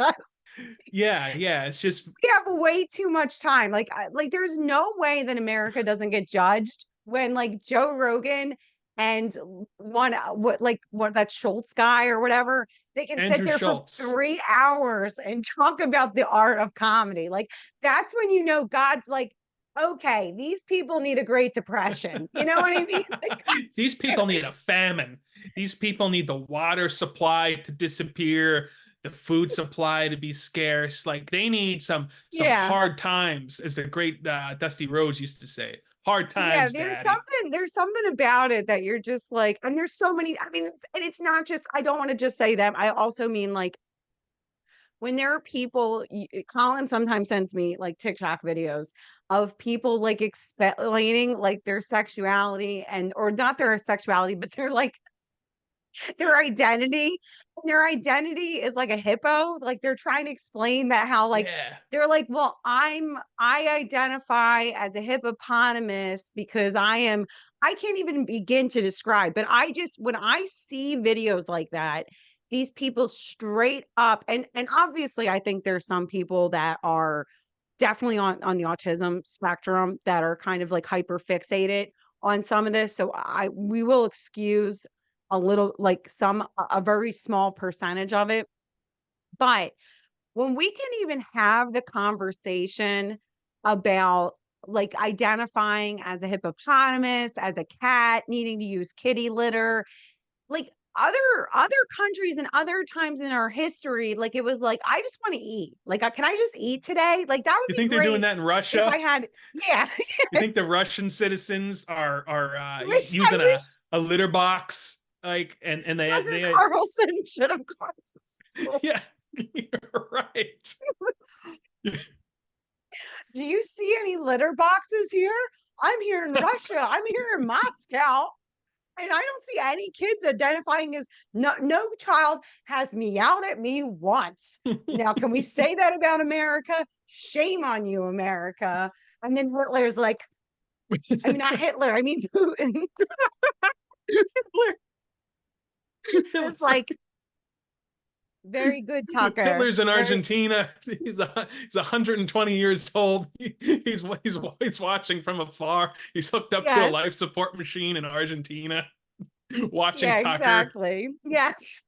Yeah, it's just we have way too much time. Like there's no way that America doesn't get judged when like Joe Rogan and what that Schultz guy or whatever, they can sit Andrew there for Schultz. 3 hours and talk about the art of comedy. Like that's when you know God's like, okay, these people need a Great Depression. You know what I mean? Like, These people need a famine. These people need the water supply to disappear, the food supply to be scarce. Like they need some yeah. hard times, as the great Dusty Rhodes used to say. Hard Yeah, times, Daddy. there's something about it that you're just like, and there's so many, I mean, and it's not just, I don't want to just say them. I also mean like when there are people, Colin sometimes sends me like TikTok videos of people like explaining like their sexuality and, or not their sexuality, but they're like their identity. Their identity is like a hippo. Like they're trying to explain that how like Yeah. they're like, well, I identify as a hippopotamus because I can't even begin to describe, but I just when I see videos like that, these people straight up and obviously I think there's some people that are definitely on the autism spectrum that are kind of like hyper fixated on some of this. So I we will excuse a little like a very small percentage of it. But when we can even have the conversation about like identifying as a hippopotamus, as a cat, needing to use kitty litter, like other countries and other times in our history, like it was like, I just want to eat. Like, can I just eat today? Like that would You be think they're doing great that in if I Russia? had, yeah, You think the yes. Russian citizens are I using wish a litter box like and Tucker they Carlson should have gone to school. yeah, you're right. Do you see any litter boxes here? I'm here in Russia. I'm here in Moscow. And I don't see any kids identifying as no child has meowed at me once. Now, can we say that about America? Shame on you, America. And then Hitler's like, I mean, not Hitler, I mean Putin. He's just like, very good, Tucker. Hitler's in Very, Argentina. He's 120 years old. He's watching from afar. He's hooked up to a yes. life support machine in Argentina, watching Yeah, Tucker. exactly. Yes.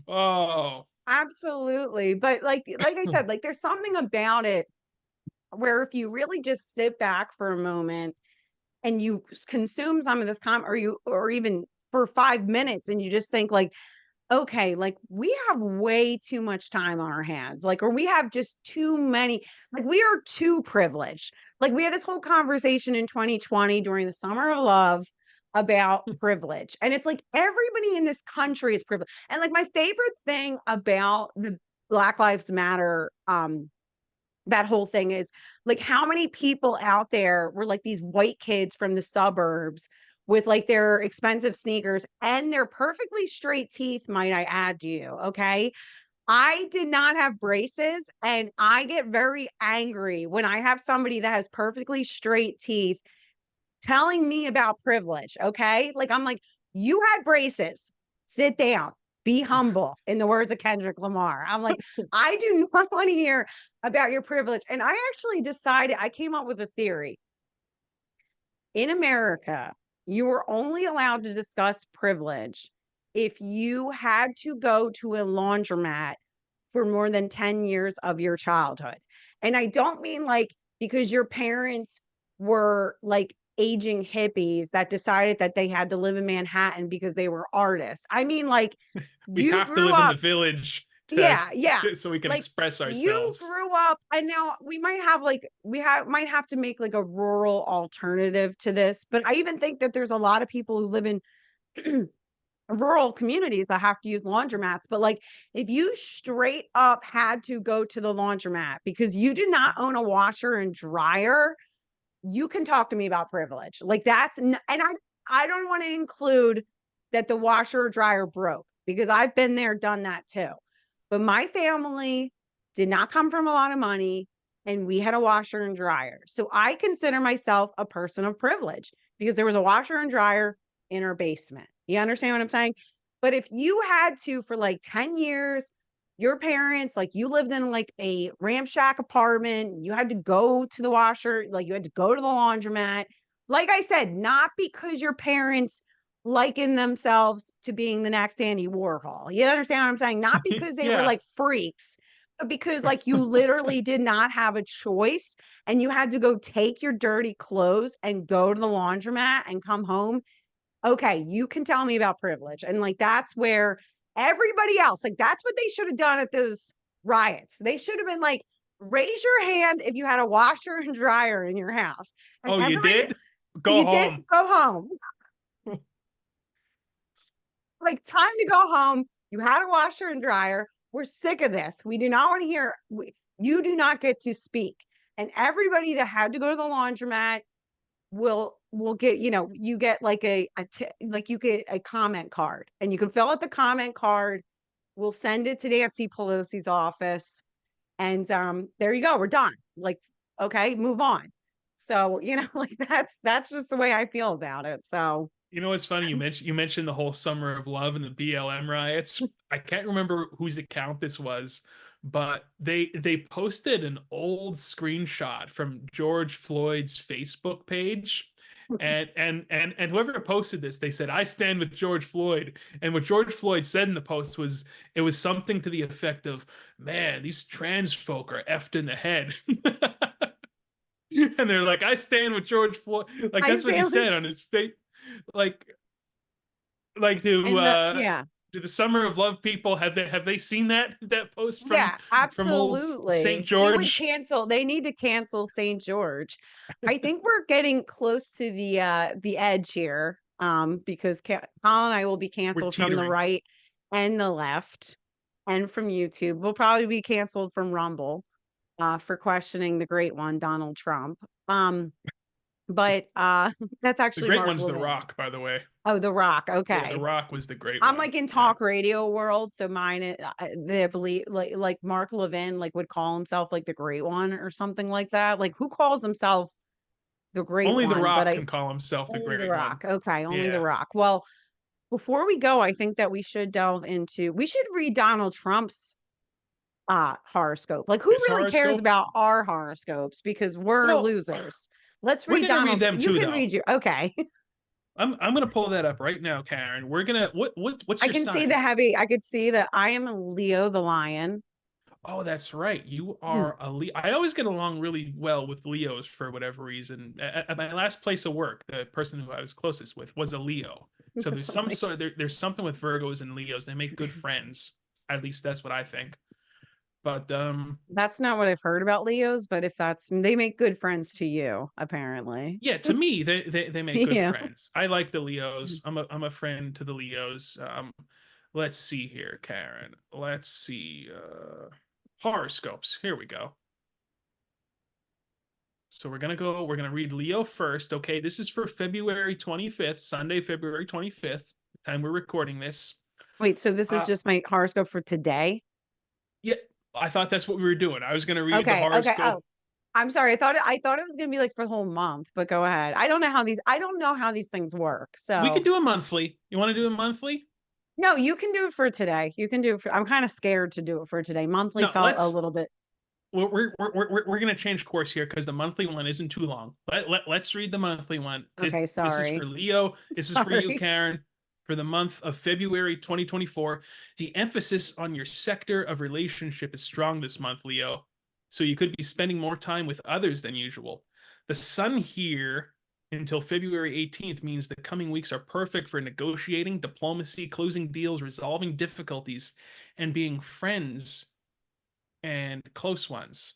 Oh, Absolutely. But like I said, like there's something about it where if you really just sit back for a moment and you consume some of this or even for 5 minutes and you just think like, okay, like we have way too much time on our hands, like, or we have just too many, like we are too privileged. Like we had this whole conversation in 2020 during the summer of love about privilege. And it's like everybody in this country is privileged. And like my favorite thing about the Black Lives Matter that whole thing is like how many people out there were like these white kids from the suburbs with like their expensive sneakers and their perfectly straight teeth, might I add to you. Okay. I did not have braces and I get very angry when I have somebody that has perfectly straight teeth telling me about privilege. Okay. Like, I'm like, you had braces, sit down, be humble, in the words of Kendrick Lamar. I'm like, I do not want to hear about your privilege. And I actually decided, I came up with a theory. In America, you are only allowed to discuss privilege if you had to go to a laundromat for more than 10 years of your childhood. And I don't mean like because your parents were like aging hippies that decided that they had to live in Manhattan because they were artists. I mean, like, We you have to grew live in the up, village yeah, yeah. so we can Like, express you ourselves. grew up, and now we might have like might have to make like a rural alternative to this, but I even think that there's a lot of people who live in rural communities that have to use laundromats. But like, if you straight up had to go to the laundromat because you did not own a washer and dryer, you can talk to me about privilege. Like, and I don't want to include that the washer or dryer broke, because I've been there, done that too. But my family did not come from a lot of money, and we had a washer and dryer. So I consider myself a person of privilege because there was a washer and dryer in our basement. You understand what I'm saying? But if you had to, for like 10 years, your parents, like, you lived in like a ramshack apartment, you had to go to the washer, like you had to go to the laundromat. Like I said, not because your parents liken themselves to being the next Andy Warhol. You understand what I'm saying? Not because they were Yeah. like freaks, but because like you literally did not have a choice, and you had to go take your dirty clothes and go to the laundromat and come home. Okay, you can tell me about privilege. And like, that's where everybody else, like, that's what they should have done at those riots. They should have been like, raise your hand if you had a washer and dryer in your house. And Oh, you everybody, did? Go you did, home. go home. Like, time to go home. You had a washer and dryer. We're sick of this. We do not want to hear, you do not get to speak. And everybody that had to go to the laundromat will get, you get like like, you get a comment card, and you can fill out the comment card. We'll send it to Nancy Pelosi's office, and there you go, we're done. Like, okay, move on. So, like, that's just the way I feel about it. So, You know what's funny? You mentioned the whole Summer of Love and the BLM riots. I can't remember whose account this was, but they posted an old screenshot from George Floyd's Facebook page. And whoever posted this, they said, "I stand with George Floyd." And what George Floyd said in the post was, it was something to the effect of, "Man, these trans folk are effed in the head." And they're like, "I stand with George Floyd." Like, I that's what he say, said on his face. Like, do and yeah. do the Summer of Love people, have they seen that post Yeah, from old St. absolutely. George? They need to cancel St. George. I think we're getting close to the edge here. Because Colin and I will be We're canceled from the teetering. right and the left, and from YouTube. We'll probably be canceled from Rumble for questioning the great one, Donald Trump. But that's The actually great Mark one's The Levin. Rock, by the way. Oh, The Rock. Yeah, The Okay. Rock was the great I'm one. like in Yeah. talk radio world, so mine, they believe like Mark Levin like would call himself like the great one or something like that. Like, who calls himself the great Only The one? But Rock I can call himself the only The great one. Rock. Okay, only The Yeah. Rock. Well, before we go, I think that we should read Donald Trump's horoscope. Like, who His really cares horoscope. about our horoscopes, because we're Well, losers. Let's we're read gonna read Donald. them You too, can though. read your okay. I'm gonna pull that up right now, Karen. We're gonna what's I your can see sign? I could see that I am a Leo the lion. Oh, that's right. You Hmm. are a Leo. I always get along really well with Leos for whatever reason. At my last place of work, the person who I was closest with was a Leo. So there's some Something. sort there's something with Virgos and Leos. They make good friends. At least that's what I think. But That's not what I've heard about Leos, but if that's, they make good friends to you, apparently. yeah, to me they make good Yeah. friends. I like the Leos. I'm a friend to the Leos. Let's see here, Karen. Let's see horoscopes. Here we go. So we're gonna read Leo first. Okay, this is for February 25th, Sunday, February 25th, the time we're recording this. Wait, so this is Uh just my horoscope for today? yeah, I thought that's what we were doing. I was gonna read the Okay, okay. horoscope. Oh, I'm sorry. I thought it was gonna be like for the whole month, but go ahead. I don't know how these things work. We could So do a monthly. You want to do a monthly? no, you can do it for today. You can do it for, I'm kind of scared to do it for today. Monthly No, felt a little bit. we're gonna change course here because the monthly one isn't too long. Let's read the monthly one. Okay, This is for sorry. Leo. This is for you, Sorry. Karen. For the month of February 2024, the emphasis on your sector of relationship is strong this month, Leo. So you could be spending more time with others than usual. The sun here until February 18th means the coming weeks are perfect for negotiating, diplomacy, closing deals, resolving difficulties, and being friends and close ones.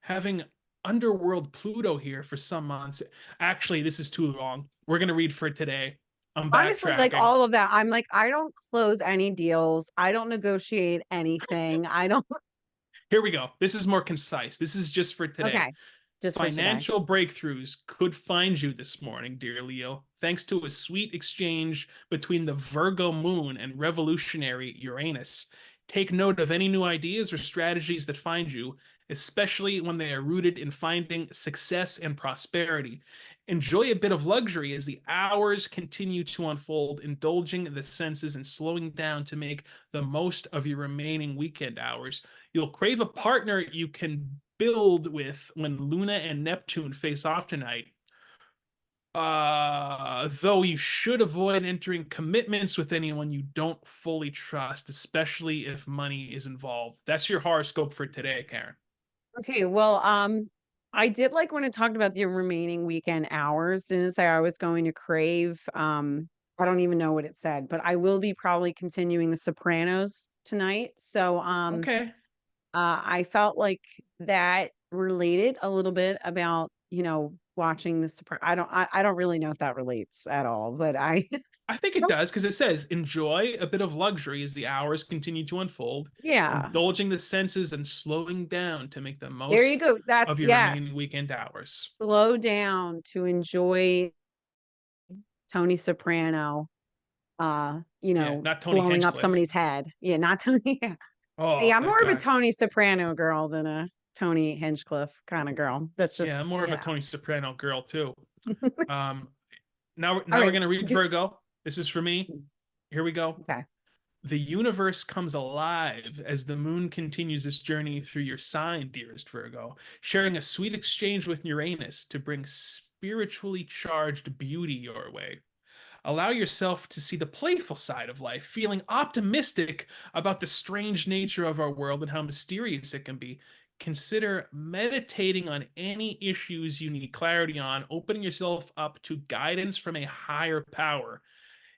Having underworld Pluto here for some months. Actually, this is too long. We're going to read for today. I'm Honestly, like backtracking. all of that, I'm like, I don't close any deals. I don't negotiate anything. I don't. Here we go. This is more concise. This is just for today. Okay. Just for today. Financial breakthroughs could find you this morning, dear Leo, thanks to a sweet exchange between the Virgo moon and revolutionary Uranus. Take note of any new ideas or strategies that find you, especially when they are rooted in finding success and prosperity. Enjoy a bit of luxury as the hours continue to unfold, indulging the senses and slowing down to make the most of your remaining weekend hours. You'll crave a partner you can build with when Luna and Neptune face off tonight. Though you should avoid entering commitments with anyone you don't fully trust, especially if money is involved. That's your horoscope for today, Karen. Okay. Well, I did like when it talked about the remaining weekend hours. Didn't say I was going to crave. I don't even know what it said, but I will be probably continuing The Sopranos tonight. So, Okay. I felt like that related a little bit about, watching the Sopran I don't really know if that relates at all, but I I think it does because it says enjoy a bit of luxury as the hours continue to unfold, yeah, indulging the senses and slowing down to make the there you most go. of That's your remaining yes. weekend hours. Slow down to enjoy Tony Soprano, Yeah, not Tony blowing up Hinchcliffe. somebody's head. Yeah, not Tony. Oh, Yeah, I'm that more of a guy. Tony Soprano girl than a Tony Hinchcliffe kind of girl. That's Yeah, I'm just more of a yeah. Tony Soprano girl too. Um, All now we're right. gonna read Virgo. This is for me. Here we go. Okay. The universe comes alive as the moon continues its journey through your sign, dearest Virgo, sharing a sweet exchange with Uranus to bring spiritually charged beauty your way. Allow yourself to see the playful side of life, feeling optimistic about the strange nature of our world and how mysterious it can be. Consider meditating on any issues you need clarity on, opening yourself up to guidance from a higher power.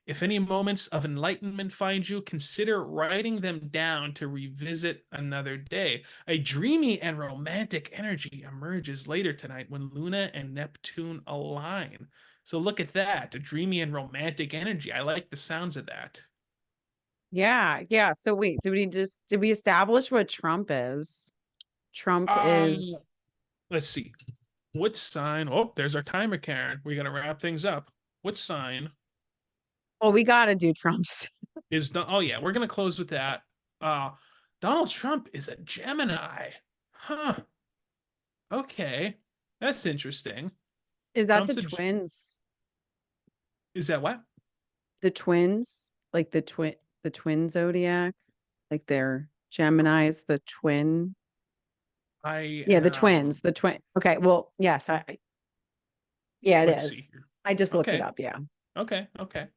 If any moments of enlightenment find you, consider writing them down to revisit another day. A dreamy and romantic energy emerges later tonight when Luna and Neptune align. So look at that, a dreamy and romantic energy. I like the sounds of that. Yeah, yeah. So wait, did we establish what Trump is? Trump Um, is let's see. What sign? Oh, there's our timer, Karen. We gotta wrap things up. What sign well, we gotta do Trump's. is done? Oh yeah, we're gonna close with that. Uh Donald Trump is a Gemini. Huh. Okay. That's interesting. Is that the Trump's a twins? is that what? The twins? Like the twin zodiac? Like they're Gemini's, the twin. I Yeah, the twins, the twin. Okay, well, yes, yeah, it let's see is. here. I just looked it Okay. up, yeah. Okay. Okay.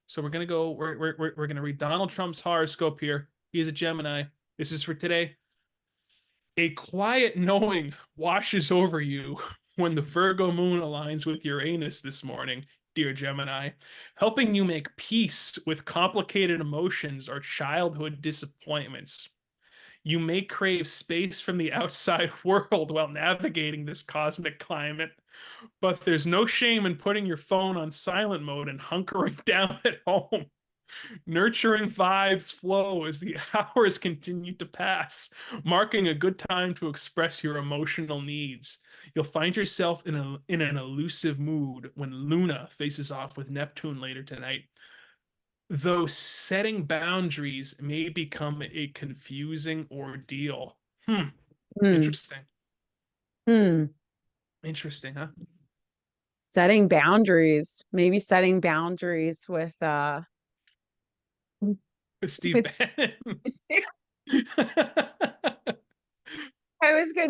So we're gonna go. We're gonna read Donald Trump's horoscope here. He's a Gemini. This is for today. A quiet knowing washes over you when the Virgo moon aligns with Uranus this morning, dear Gemini, helping you make peace with complicated emotions or childhood disappointments. You may crave space from the outside world while navigating this cosmic climate, but there's no shame in putting your phone on silent mode and hunkering down at home. Nurturing vibes flow as the hours continue to pass, marking a good time to express your emotional needs. You'll find yourself in an elusive mood when Luna faces off with Neptune later tonight, though setting boundaries may become a confusing ordeal. Hmm. Interesting. Hmm. Interesting, huh? Setting boundaries. Maybe setting boundaries With Steve with Bannon. I was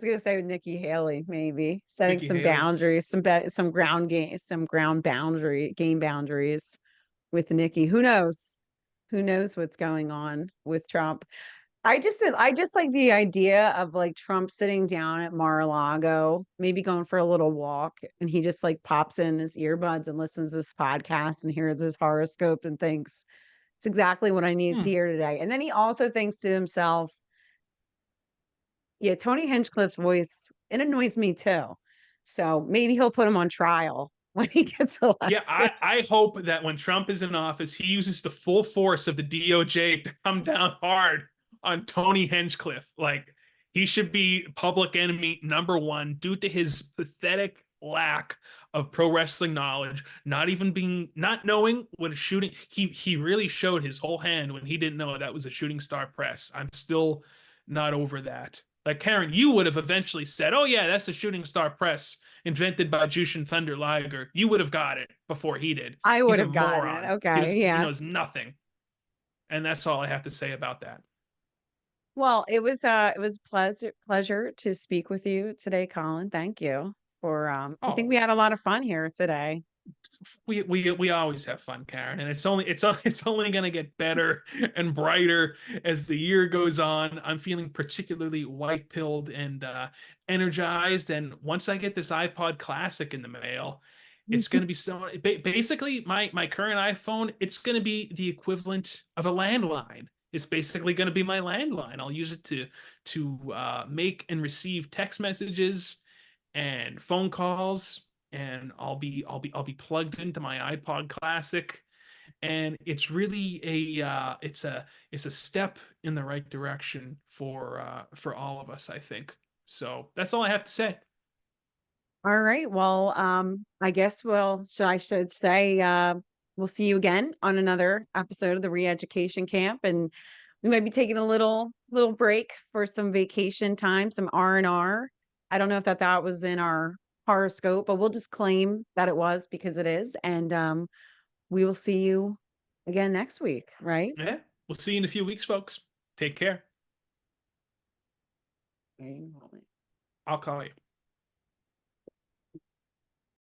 gonna say with Nikki Haley, maybe setting Nikki some Haley. boundaries, some ground boundary game boundaries with Nikki. Who knows? Who knows what's going on with Trump? I just like the idea of like Trump sitting down at Mar-a-Lago, maybe going for a little walk, and he just like pops in his earbuds and listens to this podcast and hears his horoscope and thinks it's exactly what I needed Hmm. to hear today. And then he also thinks to himself, yeah, Tony Hinchcliffe's voice, it annoys me too. So maybe he'll put him on trial when he gets Yeah, elected. I hope that when Trump is in office, he uses the full force of the DOJ to come down hard on Tony Hinchcliffe. Like, he should be public enemy number one due to his pathetic lack of pro wrestling knowledge, not knowing what a shooting he really showed his whole hand when he didn't know that was a shooting star press. I'm still not over that. Like, Karen, you would have eventually said, "Oh yeah, that's the shooting star press invented by Jushin Thunder Liger." You would have got it before he did. I He's would a have gotten it. moron. Okay. He Yeah. knows nothing, and that's all I have to say about that. Well, it was pleasure to speak with you today, Colin. Thank you for I think we Oh, had a lot of fun here today. we always have fun, Karen, and it's only going to get better and brighter as the year goes on. I'm feeling particularly white pilled and energized, and once I get this iPod Classic in the mail, it's going to be so basically my current iPhone. It's going to be the equivalent of a landline. It's basically going to be my landline. I'll use it to make and receive text messages and phone calls, and I'll be plugged into my iPod Classic, and it's really it's a step in the right direction for all of us, I think. So that's all I have to say. All right. Well, I guess I should say we'll see you again on another episode of the Reeducation Camp, and we might be taking a little break for some vacation time, some R&R. I don't know if that was in our horoscope, but we'll just claim that it was because it is, and we will see you again next week, right? Yeah, we'll see you in a few weeks, folks. Take care. Okay. I'll call you.